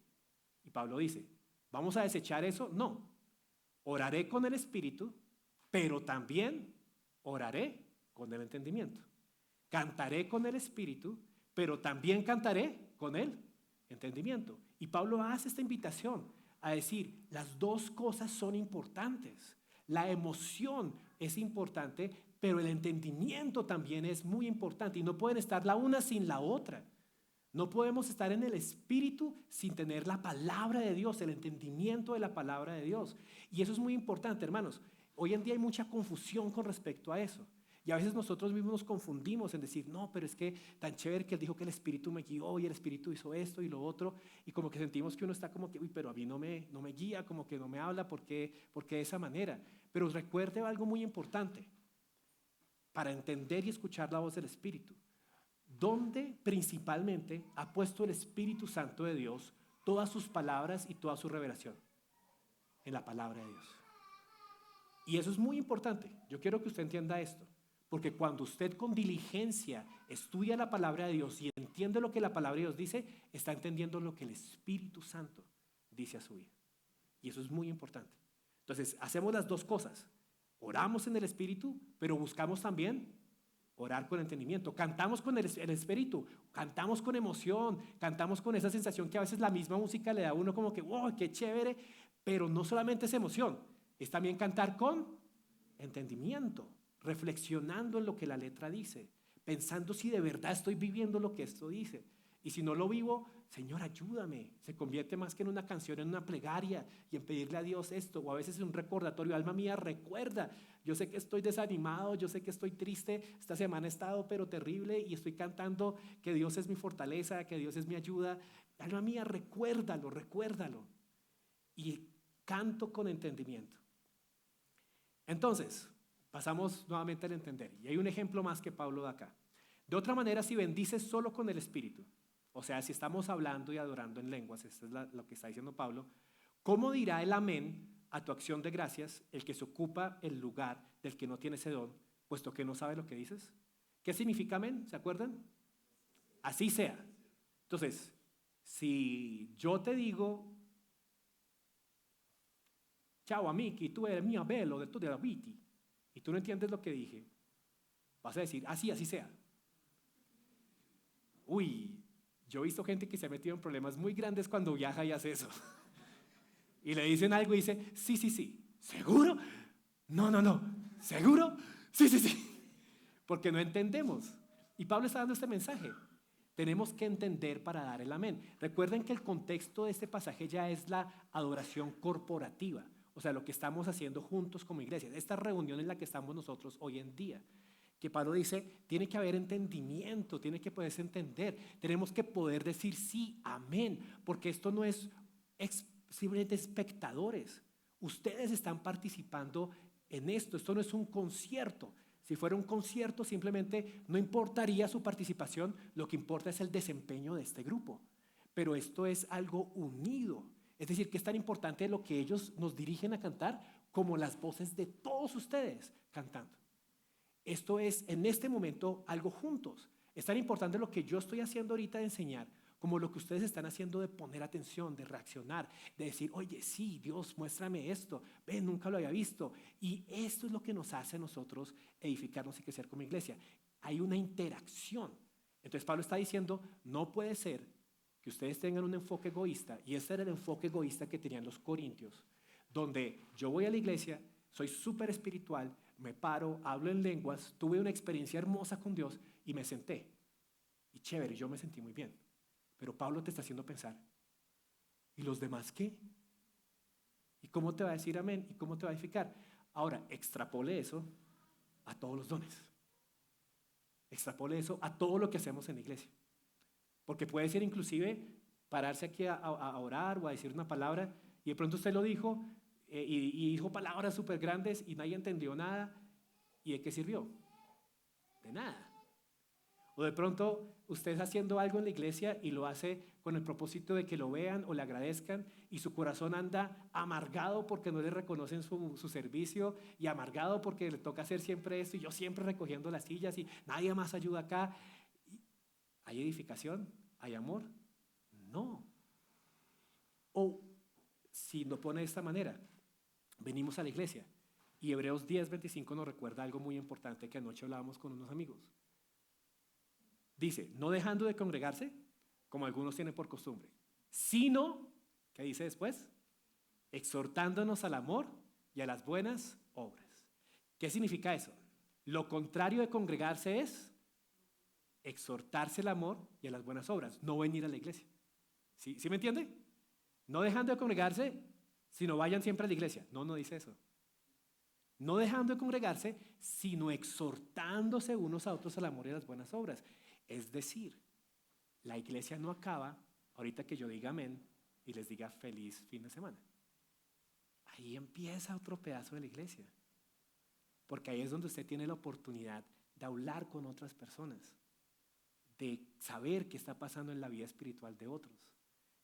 A: Y Pablo dice, ¿vamos a desechar eso? No. Oraré con el espíritu, pero también oraré con el entendimiento. Cantaré con el espíritu, pero también cantaré con el entendimiento. Y Pablo hace esta invitación a decir, las dos cosas son importantes. La emoción es importante, pero el entendimiento también es muy importante. Y no pueden estar la una sin la otra. No podemos estar en el espíritu sin tener la palabra de Dios, el entendimiento de la palabra de Dios. Y eso es muy importante, hermanos. Hoy en día hay mucha confusión con respecto a eso. Y a veces nosotros mismos nos confundimos en decir, no, pero es que tan chévere que él dijo que el Espíritu me guió y el Espíritu hizo esto y lo otro. Y como que sentimos que uno está como que, pero a mí no me guía, como que no me habla, ¿por qué de esa manera? Pero recuerde algo muy importante para entender y escuchar la voz del Espíritu. ¿Dónde principalmente ha puesto el Espíritu Santo de Dios todas sus palabras y toda su revelación? En la palabra de Dios. Y eso es muy importante. Yo quiero que usted entienda esto. Porque cuando usted con diligencia estudia la palabra de Dios y entiende lo que la palabra de Dios dice, está entendiendo lo que el Espíritu Santo dice a su vida. Y eso es muy importante. Entonces, hacemos las dos cosas. Oramos en el Espíritu, pero buscamos también orar con entendimiento. Cantamos con el Espíritu, cantamos con emoción, cantamos con esa sensación que a veces la misma música le da a uno como que, wow, qué chévere. Pero no solamente es emoción, es también cantar con entendimiento. reflexionando en lo que la letra dice, pensando si de verdad estoy viviendo lo que esto dice. Y si no lo vivo, Señor, ayúdame. Se convierte más que en una canción, en una plegaria y en pedirle a Dios esto, o a veces en un recordatorio. Alma mía, recuerda, yo sé que estoy desanimado, yo sé que estoy triste, esta semana he estado pero terrible y estoy cantando que Dios es mi fortaleza, que Dios es mi ayuda. Alma mía, recuérdalo, recuérdalo. Y canto con entendimiento. Entonces, pasamos nuevamente al entender. Y hay un ejemplo más que Pablo da acá. De otra manera, si bendices solo con el Espíritu, o sea, si estamos hablando y adorando en lenguas, esto es lo que está diciendo Pablo, ¿cómo dirá el amén a tu acción de gracias el que se ocupa el lugar del que no tiene ese don, puesto que no sabe lo que dices? ¿Qué significa amén? ¿Se acuerdan? Así sea. Entonces, si yo te digo, chao amici, tú eres mi abuelo de tu de la viti, y tú no entiendes lo que dije, vas a decir, así sea. Uy, yo he visto gente que se ha metido en problemas muy grandes cuando viaja y hace eso. Y le dicen algo y dice, sí. ¿Seguro? No. ¿Seguro? Sí. Porque no entendemos. Y Pablo está dando este mensaje. Tenemos que entender para dar el amén. Recuerden que el contexto de este pasaje ya es la adoración corporativa. O sea, lo que estamos haciendo juntos como iglesia. Esta reunión en la que estamos nosotros hoy en día. Que Pablo dice, tiene que haber entendimiento, tiene que poderse entender. Tenemos que poder decir sí, amén. Porque esto no es simplemente espectadores. Ustedes están participando en esto. Esto no es un concierto. Si fuera un concierto, simplemente no importaría su participación. Lo que importa es el desempeño de este grupo. Pero esto es algo unido. Es decir, que es tan importante lo que ellos nos dirigen a cantar como las voces de todos ustedes cantando. Esto es en este momento algo juntos. Es tan importante lo que yo estoy haciendo ahorita de enseñar como lo que ustedes están haciendo de poner atención, de reaccionar, de decir, oye, sí, Dios, muéstrame esto, ven, nunca lo había visto. Y esto es lo que nos hace a nosotros edificarnos y crecer como iglesia. Hay una interacción. Entonces Pablo está diciendo, no puede ser que ustedes tengan un enfoque egoísta, y ese era el enfoque egoísta que tenían los corintios, donde yo voy a la iglesia, soy súper espiritual, me paro, hablo en lenguas, tuve una experiencia hermosa con Dios y me senté. Y chévere, yo me sentí muy bien. Pero Pablo te está haciendo pensar, ¿y los demás qué? ¿Y cómo te va a decir amén? ¿Y cómo te va a edificar? Ahora, extrapole eso a todos los dones. Extrapole eso a todo lo que hacemos en la iglesia. Porque puede ser inclusive pararse aquí a orar o a decir una palabra y de pronto usted lo dijo y dijo palabras súper grandes y nadie entendió nada. ¿Y de qué sirvió? De nada. O de pronto usted está haciendo algo en la iglesia y lo hace con el propósito de que lo vean o le agradezcan y su corazón anda amargado porque no le reconocen su servicio y amargado porque le toca hacer siempre esto y yo siempre recogiendo las sillas y nadie más ayuda acá. ¿Hay edificación? ¿Hay amor? No. O si lo pone de esta manera, venimos a la iglesia y Hebreos 10:25 nos recuerda algo muy importante que anoche hablábamos con unos amigos. Dice, no dejando de congregarse, como algunos tienen por costumbre, sino, ¿qué dice después? Exhortándonos al amor y a las buenas obras. ¿Qué significa eso? Lo contrario de congregarse es exhortarse al amor y a las buenas obras, no venir a la iglesia. ¿Sí me entiende? No dejando de congregarse, sino vayan siempre a la iglesia. No dice eso. No dejando de congregarse, sino exhortándose unos a otros al amor y a las buenas obras. Es decir, la iglesia no acaba ahorita que yo diga amén y les diga feliz fin de semana. Ahí empieza otro pedazo de la iglesia. Porque ahí es donde usted tiene la oportunidad de hablar con otras personas, de saber qué está pasando en la vida espiritual de otros,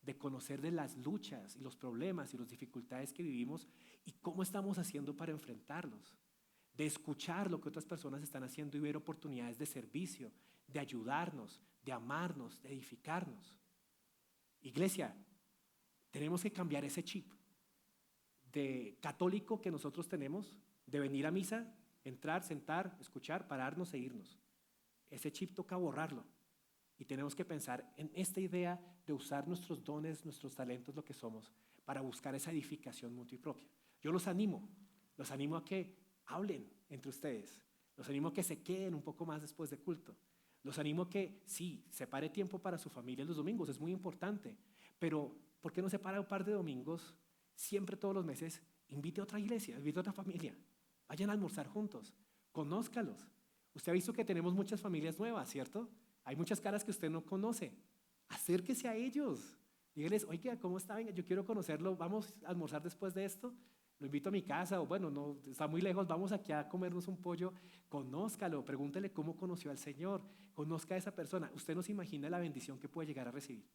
A: de conocer de las luchas y los problemas y las dificultades que vivimos y cómo estamos haciendo para enfrentarlos, de escuchar lo que otras personas están haciendo y ver oportunidades de servicio, de ayudarnos, de amarnos, de edificarnos. Iglesia, tenemos que cambiar ese chip de católico que nosotros tenemos, de venir a misa, entrar, sentar, escuchar, pararnos e irnos. Ese chip toca borrarlo y tenemos que pensar en esta idea de usar nuestros dones, nuestros talentos, lo que somos, para buscar esa edificación mutua y propia. Yo los animo a que hablen entre ustedes, Los animo a que se queden un poco más después de culto. Los animo a que, sí, separe tiempo para su familia los domingos, es muy importante. Pero, ¿por qué no separa un par de domingos, siempre todos los meses? Invite a otra iglesia, invite a otra familia. Vayan a almorzar juntos, conózcalos. Usted ha visto que tenemos muchas familias nuevas, ¿cierto? Hay muchas caras que usted no conoce. Acérquese a ellos. Dígales, oiga, ¿cómo está? Venga, yo quiero conocerlo. Vamos a almorzar después de esto. Lo invito a mi casa, o bueno, no está muy lejos, vamos aquí a comernos un pollo. Conózcalo, pregúntele cómo conoció al Señor. Conozca a esa persona. Usted no se imagina la bendición que puede llegar a recibir.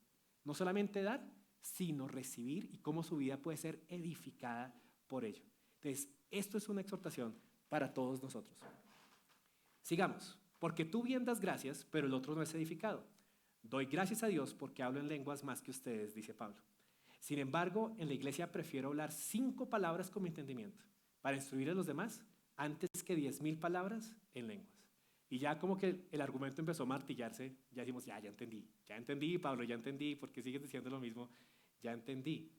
A: No solamente dar, sino recibir, y cómo su vida puede ser edificada por ello. Entonces, esto es una exhortación para todos nosotros. Sigamos. Porque tú bien das gracias, pero el otro no es edificado. Doy gracias a Dios porque hablo en lenguas más que ustedes, dice Pablo. Sin embargo, en la iglesia prefiero hablar 5 palabras con mi entendimiento para instruir a los demás antes que 10,000 palabras en lenguas. Y ya como que el argumento empezó a martillarse, ya decimos, ya entendí, Pablo, ya entendí, porque sigues diciendo lo mismo, ya entendí.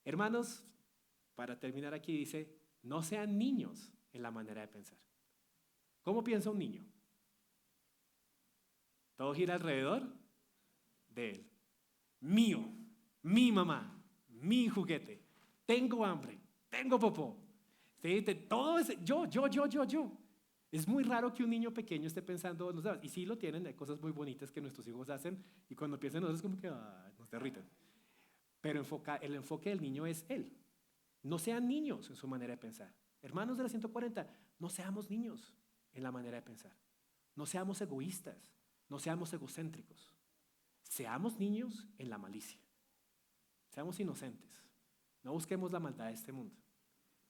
A: Hermanos, para terminar aquí dice, no sean niños en la manera de pensar. ¿Cómo piensa un niño? Todo gira alrededor de él. Mío, mi mamá, mi juguete, tengo hambre, tengo popó. ¿Sí? Todo es yo. Es muy raro que un niño pequeño esté pensando en los demás. Y sí lo tienen, hay cosas muy bonitas que nuestros hijos hacen y cuando piensan en nosotros como que nos derriten. Pero el enfoque del niño es él. No sean niños en su manera de pensar. Hermanos de la 140, no seamos niños en la manera de pensar. No seamos egoístas, no seamos egocéntricos. Seamos niños en la malicia. Seamos inocentes. No busquemos la maldad de este mundo.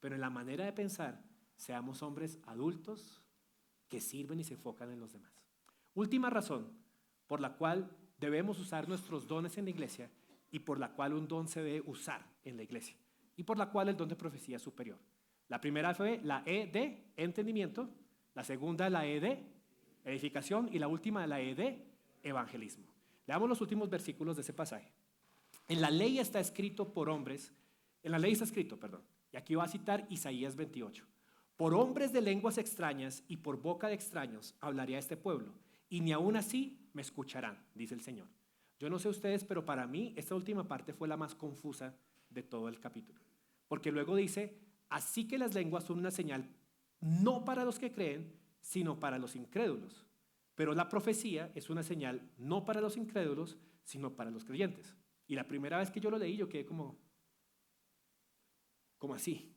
A: Pero en la manera de pensar, seamos hombres adultos que sirven y se enfocan en los demás. Última razón por la cual debemos usar nuestros dones en la iglesia y por la cual un don se debe usar en la iglesia y por la cual el don de profecía es superior. La primera fue la E de entendimiento, la segunda la E de edificación y la última la E de evangelismo. Leamos los últimos versículos de ese pasaje. En la ley está escrito, y aquí va a citar Isaías 28. Por hombres de lenguas extrañas y por boca de extraños hablaré a este pueblo, y ni aún así me escucharán, dice el Señor. Yo no sé ustedes, pero para mí esta última parte fue la más confusa de todo el capítulo. Porque luego dice, así que las lenguas son una señal no para los que creen, sino para los incrédulos. Pero la profecía es una señal no para los incrédulos, sino para los creyentes. Y la primera vez que yo lo leí, yo quedé como así.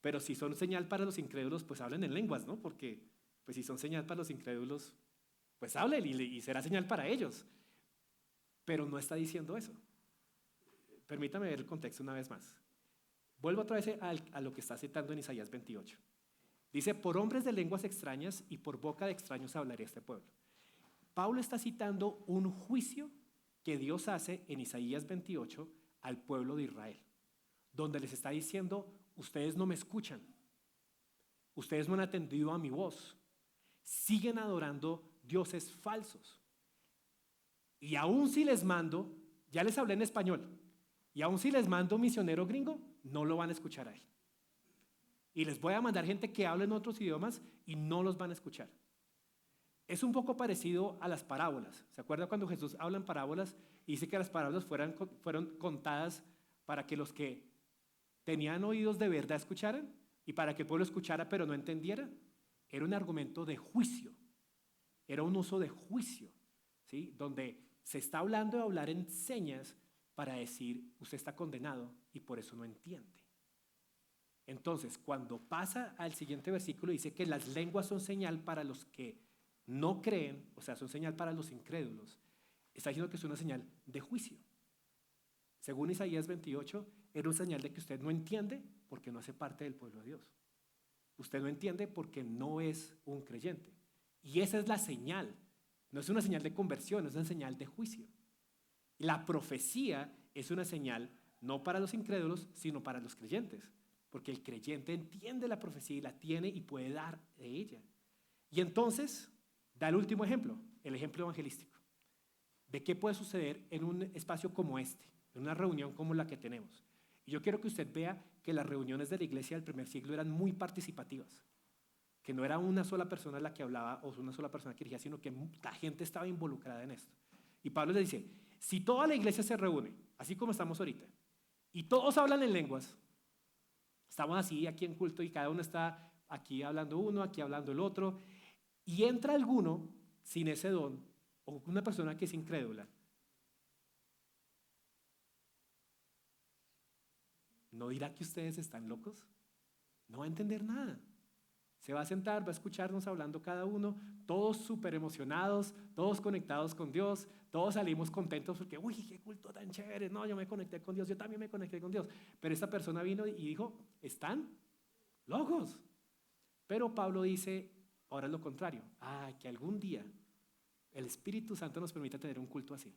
A: Pero si son señal para los incrédulos, pues hablen en lenguas, ¿no? Porque pues si son señal para los incrédulos, pues hablen y será señal para ellos. Pero no está diciendo eso. Permítame ver el contexto una vez más. Vuelvo otra vez a lo que está citando en Isaías 28. Dice, por hombres de lenguas extrañas y por boca de extraños hablaré a este pueblo. Pablo está citando un juicio que Dios hace en Isaías 28 al pueblo de Israel, donde les está diciendo, ustedes no me escuchan, ustedes no han atendido a mi voz, siguen adorando dioses falsos. Y aún si les mando, ya les hablé en español, y aún si les mando misionero gringo, no lo van a escuchar a él. Y les voy a mandar gente que hable en otros idiomas y no los van a escuchar. Es un poco parecido a las parábolas. ¿Se acuerda cuando Jesús habla en parábolas y dice que las parábolas fueron contadas para que los que tenían oídos de verdad escucharan y para que el pueblo escuchara pero no entendiera? Era un argumento de juicio. Era un uso de juicio, ¿sí? Donde se está hablando de hablar en señas para decir, usted está condenado y por eso no entiende. Entonces, cuando pasa al siguiente versículo, dice que las lenguas son señal para los que no creen, o sea, son señal para los incrédulos. Está diciendo que es una señal de juicio. Según Isaías 28, era una señal de que usted no entiende porque no hace parte del pueblo de Dios. Usted no entiende porque no es un creyente. Y esa es la señal. No es una señal de conversión, es una señal de juicio. La profecía es una señal no para los incrédulos, sino para los creyentes. Porque el creyente entiende la profecía y la tiene y puede dar de ella. Y entonces, da el último ejemplo, el ejemplo evangelístico. ¿De qué puede suceder en un espacio como este, en una reunión como la que tenemos? Y yo quiero que usted vea que las reuniones de la iglesia del primer siglo eran muy participativas. que no era una sola persona la que hablaba o una sola persona que dirigía, sino que la gente estaba involucrada en esto. Y Pablo le dice, si toda la iglesia se reúne, así como estamos ahorita, y todos hablan en lenguas, estamos así aquí en culto y cada uno está aquí hablando uno, aquí hablando el otro, y entra alguno sin ese don, o una persona que es incrédula, ¿no dirá que ustedes están locos? No va a entender nada. Se va a sentar, va a escucharnos hablando cada uno, todos súper emocionados, todos conectados con Dios, todos salimos contentos porque, uy, qué culto tan chévere, no, yo me conecté con Dios, yo también me conecté con Dios. Pero esta persona vino y dijo, están locos. Pero Pablo dice, ahora es lo contrario, que algún día el Espíritu Santo nos permita tener un culto así.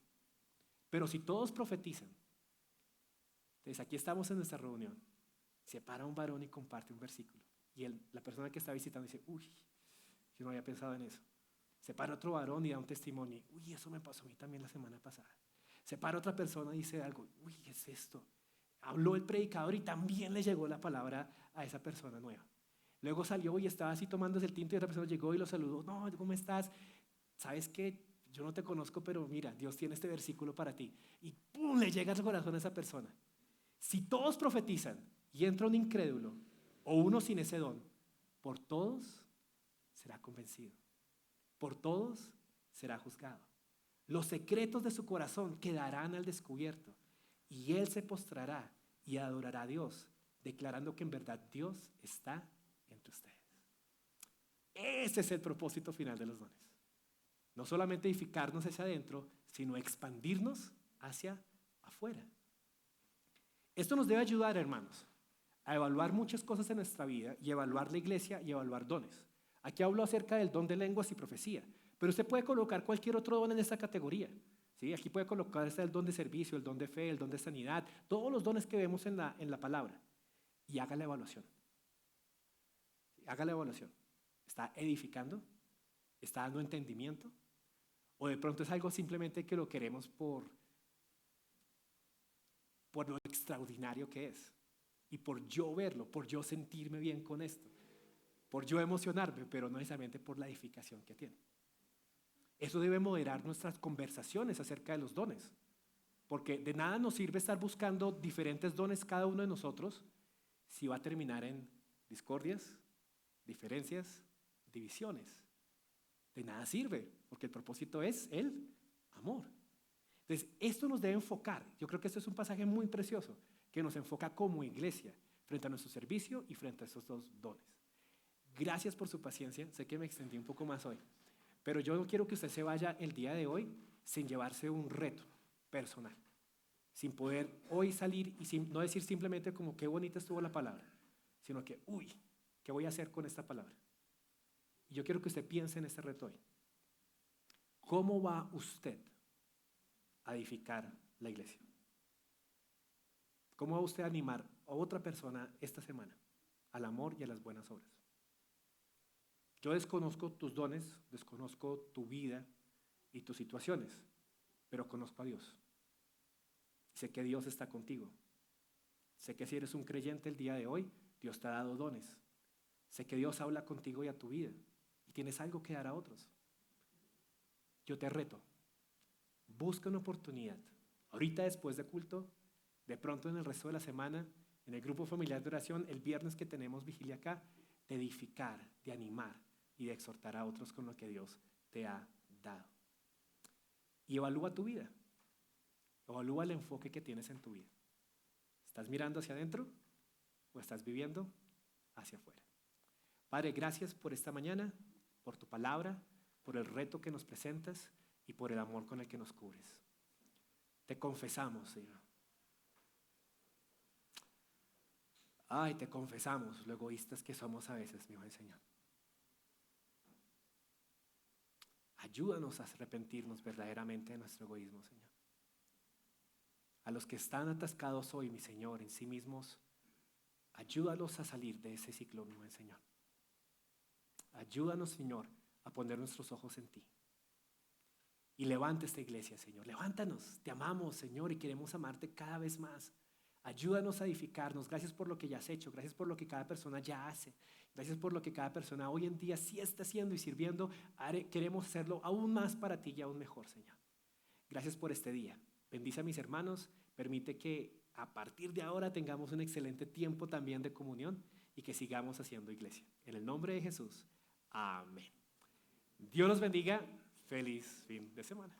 A: Pero si todos profetizan, entonces aquí estamos en nuestra reunión, se para un varón y comparte un versículo. Y la persona que está visitando dice, uy, yo no había pensado en eso. Se para otro varón y da un testimonio. Uy, eso me pasó a mí también la semana pasada. Se para otra persona y dice algo. Uy, ¿qué es esto? Habló el predicador y también le llegó la palabra a esa persona nueva. Luego salió y estaba así tomándose el tinto y otra persona llegó y lo saludó. No, ¿cómo estás? ¿Sabes qué? Yo no te conozco, pero mira, Dios tiene este versículo para ti. Y ¡pum! Le llega al corazón a esa persona. Si todos profetizan y entra un incrédulo o uno sin ese don, por todos será convencido, por todos será juzgado. Los secretos de su corazón quedarán al descubierto y él se postrará y adorará a Dios, declarando que en verdad Dios está entre ustedes. Ese es el propósito final de los dones. No solamente edificarnos hacia adentro, sino expandirnos hacia afuera. Esto nos debe ayudar, hermanos, a evaluar muchas cosas en nuestra vida y evaluar la iglesia y evaluar dones. Aquí hablo acerca del don de lenguas y profecía, pero usted puede colocar cualquier otro don en esta categoría. ¿Sí? Aquí puede colocarse el don de servicio, el don de fe, el don de sanidad, todos los dones que vemos en la palabra. Y haga la evaluación. Haga la evaluación. ¿Está edificando? ¿Está dando entendimiento? ¿O de pronto es algo simplemente que lo queremos por lo extraordinario que es? Y por yo verlo, por yo sentirme bien con esto, por yo emocionarme, pero no necesariamente por la edificación que tiene. Eso debe moderar nuestras conversaciones acerca de los dones, porque de nada nos sirve estar buscando diferentes dones cada uno de nosotros si va a terminar en discordias, diferencias, divisiones. De nada sirve, porque el propósito es el amor. Entonces, esto nos debe enfocar. Yo creo que esto es un pasaje muy precioso, que nos enfoca como iglesia frente a nuestro servicio y frente a estos dos dones. Gracias por su paciencia. Sé que me extendí un poco más hoy, pero yo no quiero que usted se vaya el día de hoy sin llevarse un reto personal, sin poder hoy salir y no decir simplemente como qué bonita estuvo la palabra, sino que, uy, ¿qué voy a hacer con esta palabra? Y yo quiero que usted piense en este reto hoy. ¿Cómo va usted a edificar la iglesia? ¿Cómo va usted a animar a otra persona esta semana al amor y a las buenas obras? Yo desconozco tus dones, desconozco tu vida y tus situaciones, pero conozco a Dios. Sé que Dios está contigo. Sé que si eres un creyente el día de hoy, Dios te ha dado dones. Sé que Dios habla contigo y a tu vida y tienes algo que dar a otros. Yo te reto, busca una oportunidad. Ahorita después de culto, de pronto en el resto de la semana, en el grupo familiar de oración, el viernes que tenemos vigilia acá, de edificar, de animar y de exhortar a otros con lo que Dios te ha dado. Y evalúa tu vida. Evalúa el enfoque que tienes en tu vida. ¿Estás mirando hacia adentro o estás viviendo hacia afuera? Padre, gracias por esta mañana, por tu palabra, por el reto que nos presentas y por el amor con el que nos cubres. Te confesamos, Señor. Te confesamos lo egoístas que somos a veces, mi buen Señor. Ayúdanos a arrepentirnos verdaderamente de nuestro egoísmo, Señor. A los que están atascados hoy, mi Señor, en sí mismos, ayúdalos a salir de ese ciclo, mi buen Señor. Ayúdanos, Señor, a poner nuestros ojos en ti. Y levanta esta iglesia, Señor. Levántanos, te amamos, Señor, y queremos amarte cada vez más. Ayúdanos a edificarnos. Gracias por lo que ya has hecho. Gracias por lo que cada persona ya hace. Gracias por lo que cada persona hoy en día sí está haciendo y sirviendo. Queremos hacerlo aún más para ti y aún mejor, Señor. Gracias por este día. Bendice a mis hermanos. Permite que a partir de ahora tengamos un excelente tiempo también de comunión y que sigamos haciendo iglesia. En el nombre de Jesús. Amén. Dios los bendiga. Feliz fin de semana.